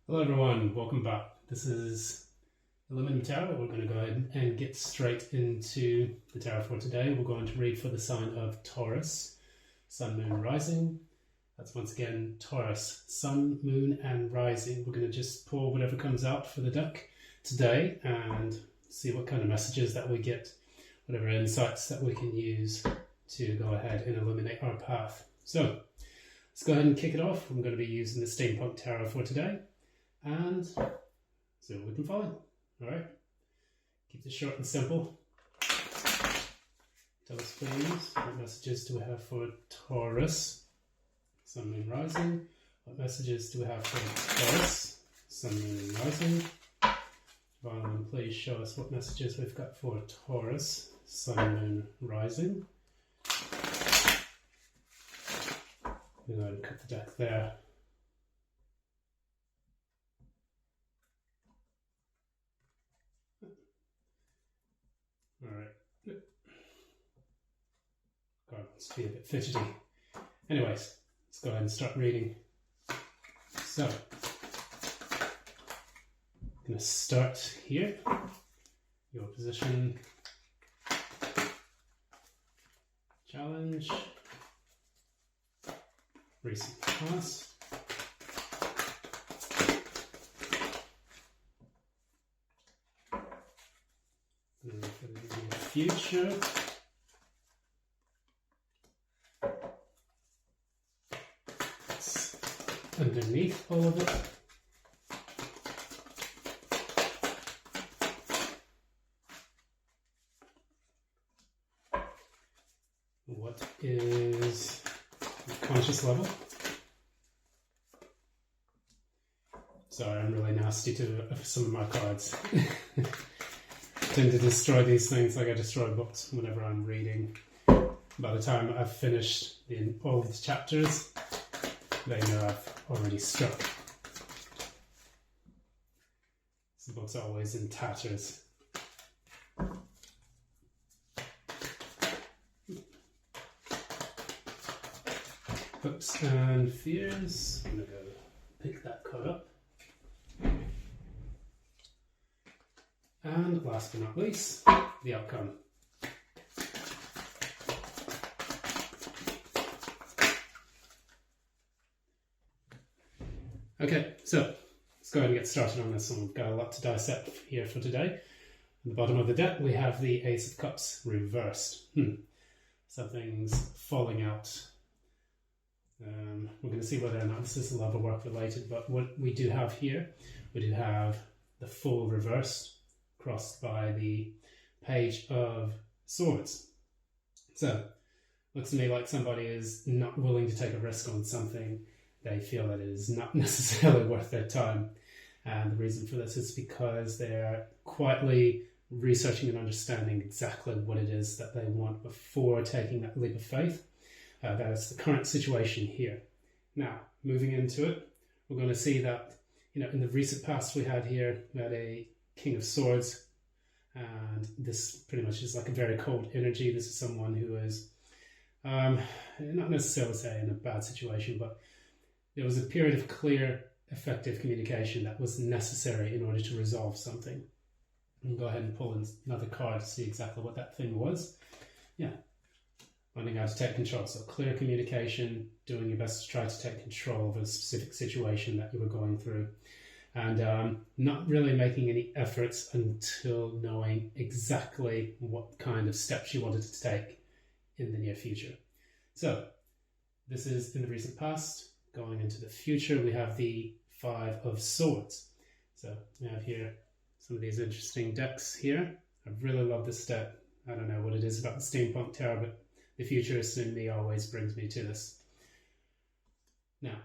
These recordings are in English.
Hello everyone, welcome back. This is Illuminum Tarot. We're going to go ahead and get straight into the tarot for today. We're going to read for the sign of Taurus, Sun, Moon, Rising. That's once again Taurus, Sun, Moon and Rising. We're going to just pull whatever comes out for the deck today and see what kind of messages that we get, whatever insights that we can use to go ahead and illuminate our path. So let's go ahead and kick it off. I'm going to be using the Steampunk Tarot for today and see what we can find. Alright, keep this short and simple. Tell us please, what messages do we have for Taurus, Sun, Moon, Rising? What messages do we have for Taurus, Sun, Moon, Rising? Violet, please show us what messages we've got for Taurus, Sun, Moon, Rising. We're going to cut the deck there. Alright. God, it's be a bit fidgety. Anyways, let's go ahead and start reading. So, I'm going to start here. Your position. Challenge. Recent past. For the near future. It's underneath all of it. What is the conscious level? Sorry, I'm really nasty to some of my cards. Tend to destroy these things like I destroy books whenever I'm reading. By the time I've finished all of the chapters, they know I've already struck. The book's always in tatters. Hopes and fears. I'm going to go pick that card up. And last but not least, the outcome. Okay, so let's go ahead and get started on this one. We've got a lot to dissect here for today. At the bottom of the deck, we have the Ace of Cups reversed. Something's falling out. We're going to see whether or not this is love or work related, but what we do have here, we do have the Fool reversed, crossed by the Page of Swords. So, looks to me like somebody is not willing to take a risk on something. They feel that it is not necessarily worth their time. And the reason for this is because they're quietly researching and understanding exactly what it is that they want before taking that leap of faith. That is the current situation here. Now, moving into it, we're going to see that, in the recent past we had a King of Swords, and this pretty much is like a very cold energy. This is someone who is not necessarily say in a bad situation, but there was a period of clear, effective communication that was necessary in order to resolve something. And go ahead and pull in another card to see exactly what that thing was. Yeah, learning how to take control. So clear communication, doing your best to try to take control of a specific situation that you were going through. And not really making any efforts until knowing exactly what kind of steps you wanted to take in the near future. So this is in the recent past. Going into the future, we have the Five of Swords. So we have here some of these interesting decks here. I really love this deck. I don't know what it is about the Steampunk Tarot, but the futurist in me always brings me to this. Now,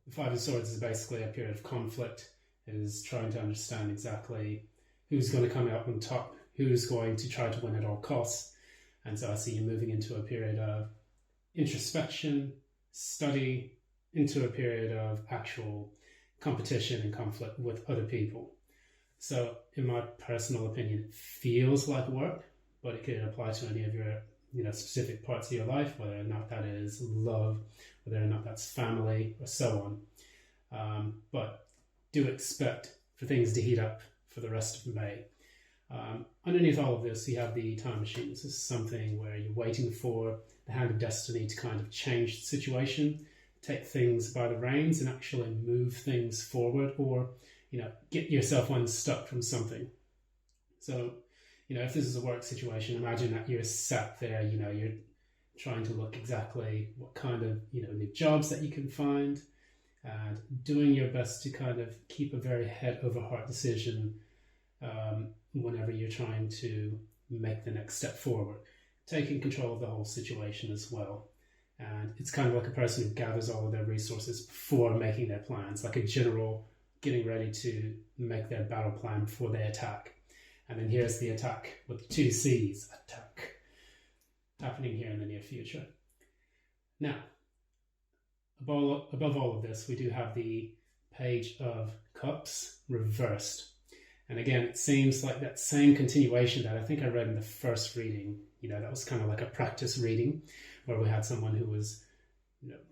the Five of Swords is basically a period of conflict. It is trying to understand exactly who's going to come out on top, who's going to try to win at all costs. And so I see you moving into a period of introspection, study, into a period of actual competition and conflict with other people. So in my personal opinion, it feels like work, but it could apply to any of your specific parts of your life, whether or not that is love, whether or not that's family, or so on. but do expect for things to heat up for the rest of May. Underneath all of this, you have the time machine. This is something where you're waiting for the hand of destiny to kind of change the situation, take things by the reins and actually move things forward, or, get yourself unstuck from something. So, if this is a work situation, imagine that you're sat there, you're trying to look exactly what kind of, new jobs that you can find, and doing your best to kind of keep a very head over heart decision whenever you're trying to make the next step forward, taking control of the whole situation as well. And it's kind of like a person who gathers all of their resources before making their plans, like a general getting ready to make their battle plan before they attack. And then here's the attack with 2 C's, attack, happening here in the near future. Now, above all of this, we do have the Page of Cups reversed. And again, it seems like that same continuation that I think I read in the first reading, that was kind of like a practice reading where we had someone who was,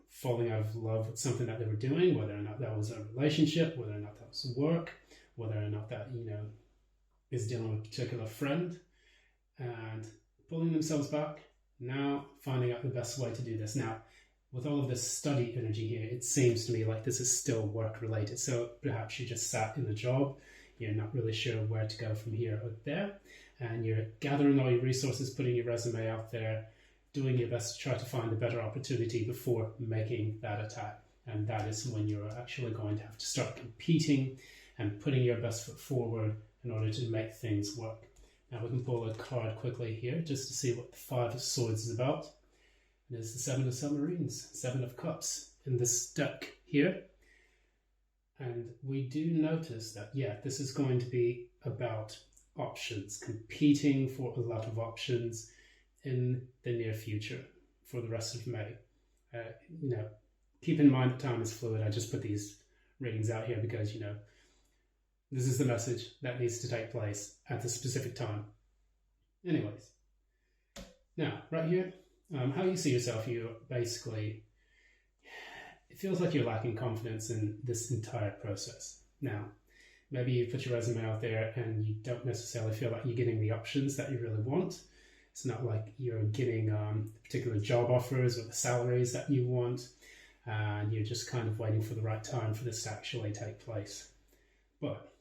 falling out of love with something that they were doing, whether or not that was a relationship, whether or not that was work, whether or not that, is dealing with a particular friend, and pulling themselves back, now finding out the best way to do this. Now, with all of this study energy here, it seems to me like this is still work related. So perhaps you just sat in the job, you're not really sure where to go from here or there, and you're gathering all your resources, putting your resume out there, doing your best to try to find a better opportunity before making that attack. And that is when you're actually going to have to start competing and putting your best foot forward in order to make things work. Now we can pull a card quickly here just to see what the 5 of Swords is about. And it's the 7 of Submarines, 7 of Cups in this deck here. And we do notice that, this is going to be about options, competing for a lot of options in the near future for the rest of May. Keep in mind that time is fluid. I just put these readings out here because, this is the message that needs to take place at the specific time. Anyways, now, right here, how you see yourself, you basically, it feels like you're lacking confidence in this entire process. Now, maybe you put your resume out there and you don't necessarily feel like you're getting the options that you really want. It's not like you're getting particular job offers or the salaries that you want, and you're just kind of waiting for the right time for this to actually take place. But,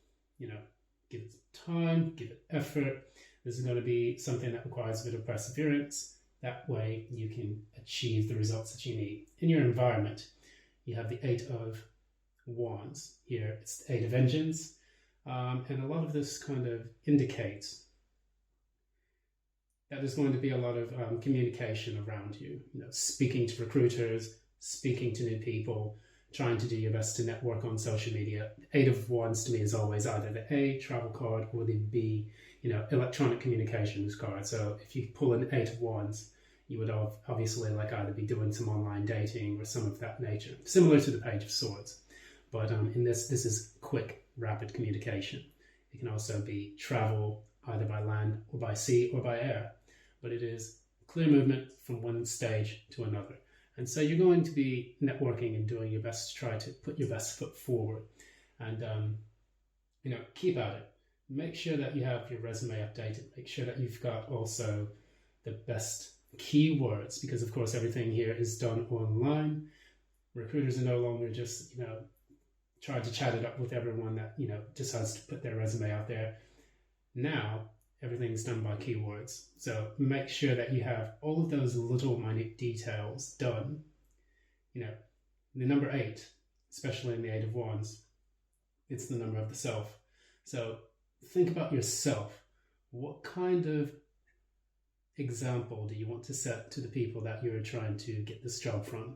give it time, give it effort. This is going to be something that requires a bit of perseverance. That way you can achieve the results that you need. In your environment, you have the 8 of Wands here. It's the 8 of Engines. And a lot of this kind of indicates that there's going to be a lot of communication around you. Speaking to recruiters, speaking to new people, trying to do your best to network on social media. 8 of Wands to me is always either the A, travel card, or the B, electronic communications card. So if you pull an 8 of Wands, you would obviously either be doing some online dating or some of that nature, similar to the Page of Swords. But in this is quick, rapid communication. It can also be travel, either by land or by sea or by air. But it is clear movement from one stage to another. And so you're going to be networking and doing your best to try to put your best foot forward. And, keep at it. Make sure that you have your resume updated. Make sure that you've got also the best keywords, because of course everything here is done online. Recruiters are no longer just, trying to chat it up with everyone that, decides to put their resume out there. Now, everything's done by keywords. So make sure that you have all of those little minute details done. The number 8, especially in the 8 of Wands, it's the number of the self. So think about yourself. What kind of example do you want to set to the people that you're trying to get this job from?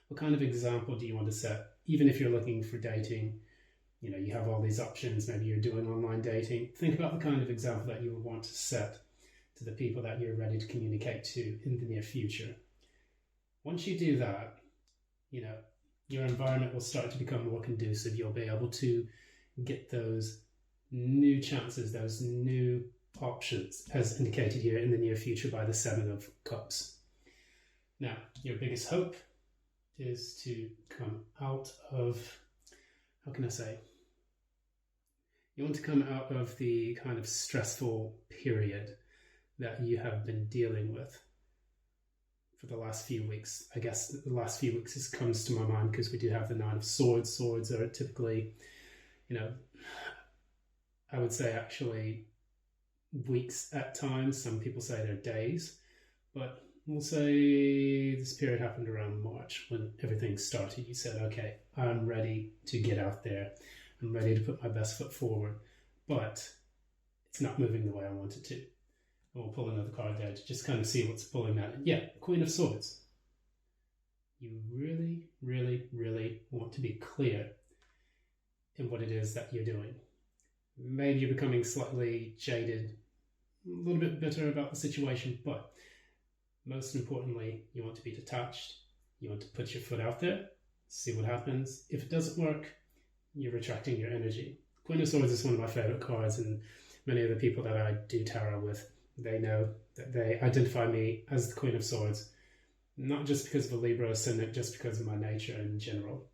What kind of example do you want to set? Even if you're looking for dating, you have all these options. Maybe you're doing online dating. Think about the kind of example that you would want to set to the people that you're ready to communicate to in the near future. Once you do that, your environment will start to become more conducive. You'll be able to get those new chances, those new options, as indicated here in the near future by the 7 of Cups. Now, your biggest hope is to come out of how can I say? You want to come out of the kind of stressful period that you have been dealing with for the last few weeks. I guess the last few weeks comes to my mind because we do have the Nine of Swords. Swords are typically, I would say actually weeks at times. Some people say they're days, but we'll say this period happened around March when everything started. You said, okay, I'm ready to get out there. I'm ready to put my best foot forward, but it's not moving the way I want it to. And we'll pull another card there to just kind of see what's pulling that in. Yeah, Queen of Swords. You really, really, really want to be clear in what it is that you're doing. Maybe you're becoming slightly jaded, a little bit bitter about the situation, but most importantly, you want to be detached. You want to put your foot out there, see what happens. If it doesn't work, you're retracting your energy. Queen of Swords is one of my favorite cards, and many of the people that I do tarot with, they know that they identify me as the Queen of Swords, not just because of the Libra ascendant, just because of my nature in general.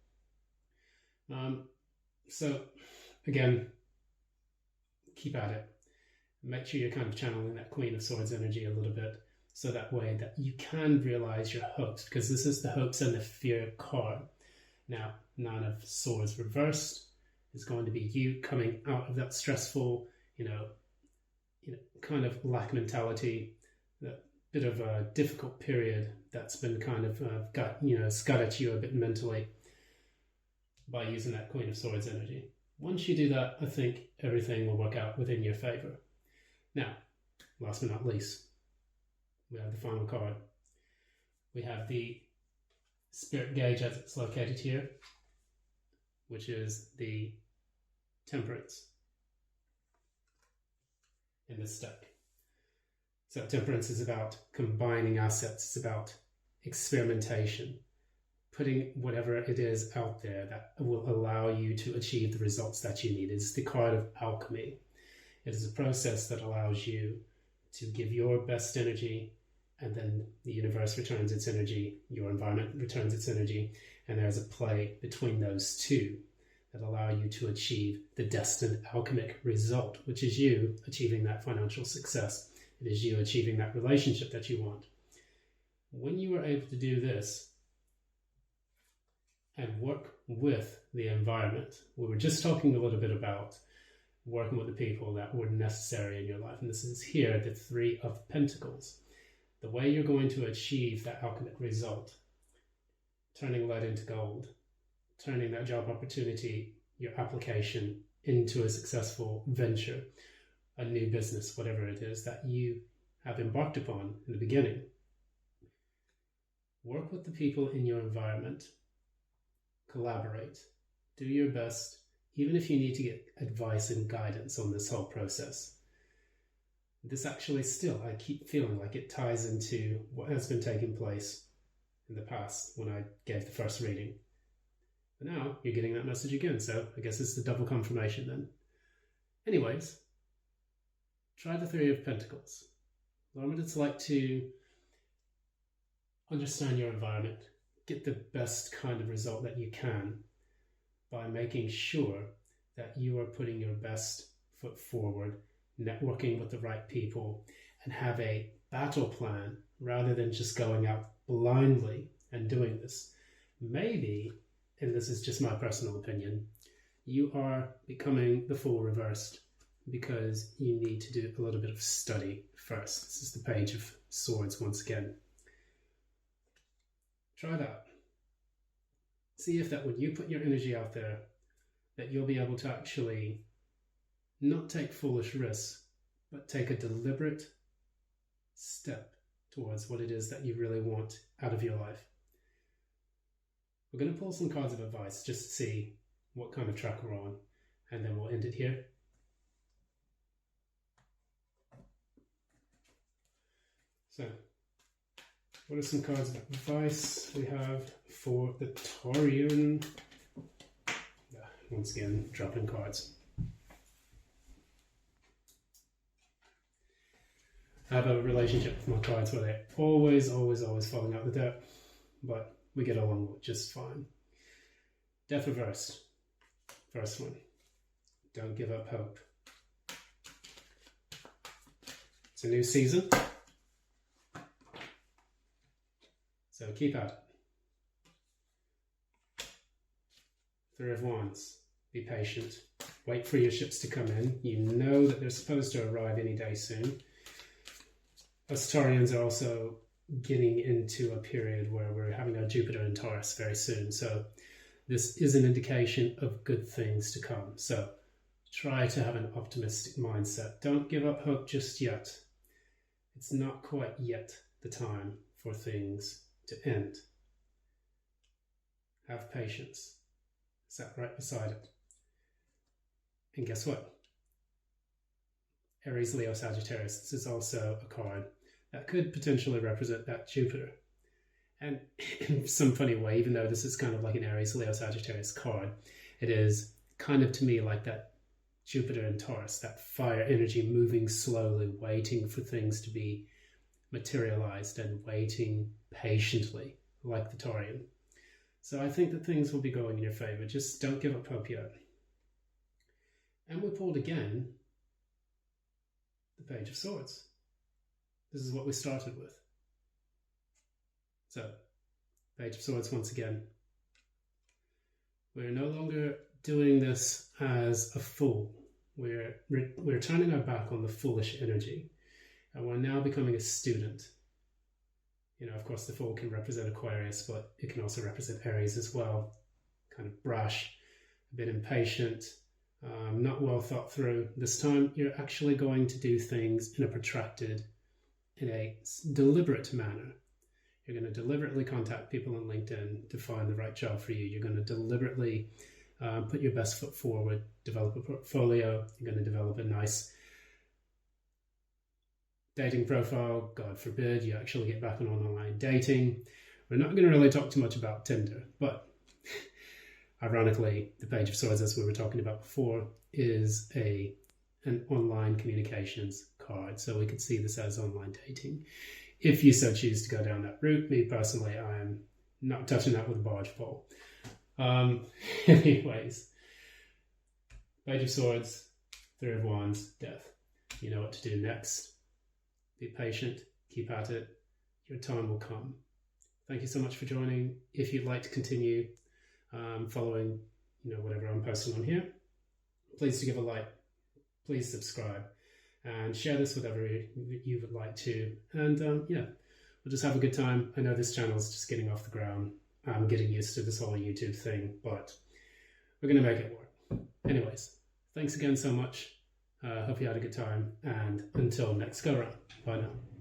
So again, keep at it. Make sure you're kind of channeling that Queen of Swords energy a little bit, so that way that you can realize your hopes, because this is the hopes and the fear card. Now, Nine of Swords reversed is going to be you coming out of that stressful, kind of lack mentality, that bit of a difficult period that's been kind of scud at you a bit mentally by using that Queen of Swords energy. Once you do that, I think everything will work out within your favor. Now, last but not least, we have the final card. We have the Spirit gauge as it's located here, which is the Temperance in this deck. So Temperance is about combining assets. It's about experimentation, putting whatever it is out there that will allow you to achieve the results that you need. It's the card of alchemy. It is a process that allows you to give your best energy, and then the universe returns its energy, your environment returns its energy, and there's a play between those two that allow you to achieve the destined alchemic result, which is you achieving that financial success. It is you achieving that relationship that you want. When you are able to do this and work with the environment, we were just talking a little bit about working with the people that were necessary in your life, and this is here, the Three of Pentacles. The way you're going to achieve that alchemic result, turning lead into gold, turning that job opportunity, your application, into a successful venture, a new business, whatever it is that you have embarked upon in the beginning. Work with the people in your environment, collaborate, do your best, even if you need to get advice and guidance on this whole process. This actually still, I keep feeling like it ties into what has been taking place in the past when I gave the first reading. But now you're getting that message again, so I guess it's the double confirmation then. Anyways, try the Three of Pentacles. Learn what it's like to understand your environment, get the best kind of result that you can by making sure that you are putting your best foot forward, networking with the right people, and have a battle plan rather than just going out blindly and doing this. Maybe, and this is just my personal opinion, you are becoming the Fool reversed because you need to do a little bit of study first. This is the Page of Swords once again. Try that. See if that when you put your energy out there, that you'll be able to actually not take foolish risks, but take a deliberate step towards what it is that you really want out of your life. We're going to pull some cards of advice just to see what kind of track we're on, and then we'll end it here. So, what are some cards of advice we have for the Taurian? Once again, dropping cards. I have a relationship with my cards where they're always falling out the dirt, but we get along just fine. Death reversed. First one, don't give up hope. It's a new season, so keep at it. Three of Wands, be patient. Wait for your ships to come in. You know that they're supposed to arrive any day soon. Us Taurians are also getting into a period where we're having our Jupiter in Taurus very soon. So this is an indication of good things to come. So try to have an optimistic mindset. Don't give up hope just yet. It's not quite yet the time for things to end. Have patience. Sat right beside it. And guess what? Aries, Leo, Sagittarius. This is also a card that could potentially represent that Jupiter. And in some funny way, even though this is kind of like an Aries, Leo, Sagittarius card, it is kind of to me like that Jupiter in Taurus, that fire energy moving slowly, waiting for things to be materialized and waiting patiently, like the Taurian. So I think that things will be going in your favor. Just don't give up hope yet. And we pulled again the Page of Swords. This is what we started with. So, Page of Swords once again. We're no longer doing this as a fool. We're turning our back on the foolish energy. And we're now becoming a student. You know, of course, the Fool can represent Aquarius, but it can also represent Aries as well. Kind of brash, a bit impatient, not well thought through. This time, you're actually going to do things in a protracted, in a deliberate manner. You're going to deliberately contact people on LinkedIn to find the right job for you. You're going to deliberately put your best foot forward, develop a portfolio. You're going to develop a nice dating profile. God forbid you actually get back on online dating. We're not going to really talk too much about Tinder, but ironically, the Page of Swords, as we were talking about before, is an online communications card. So we could see this as online dating. If you so choose to go down that route, me personally, I am not touching that with a barge pole. Anyways, Page of Swords, Three of Wands, Death. You know what to do next. Be patient, keep at it. Your time will come. Thank you so much for joining. If you'd like to continue following, whatever I'm posting on here, please do give a like, please subscribe, and share this with whoever you would like to. And we'll just have a good time. I know this channel is just getting off the ground. I'm getting used to this whole YouTube thing, but we're going to make it work. Anyways, thanks again so much. Hope you had a good time, and until next go round. Bye now.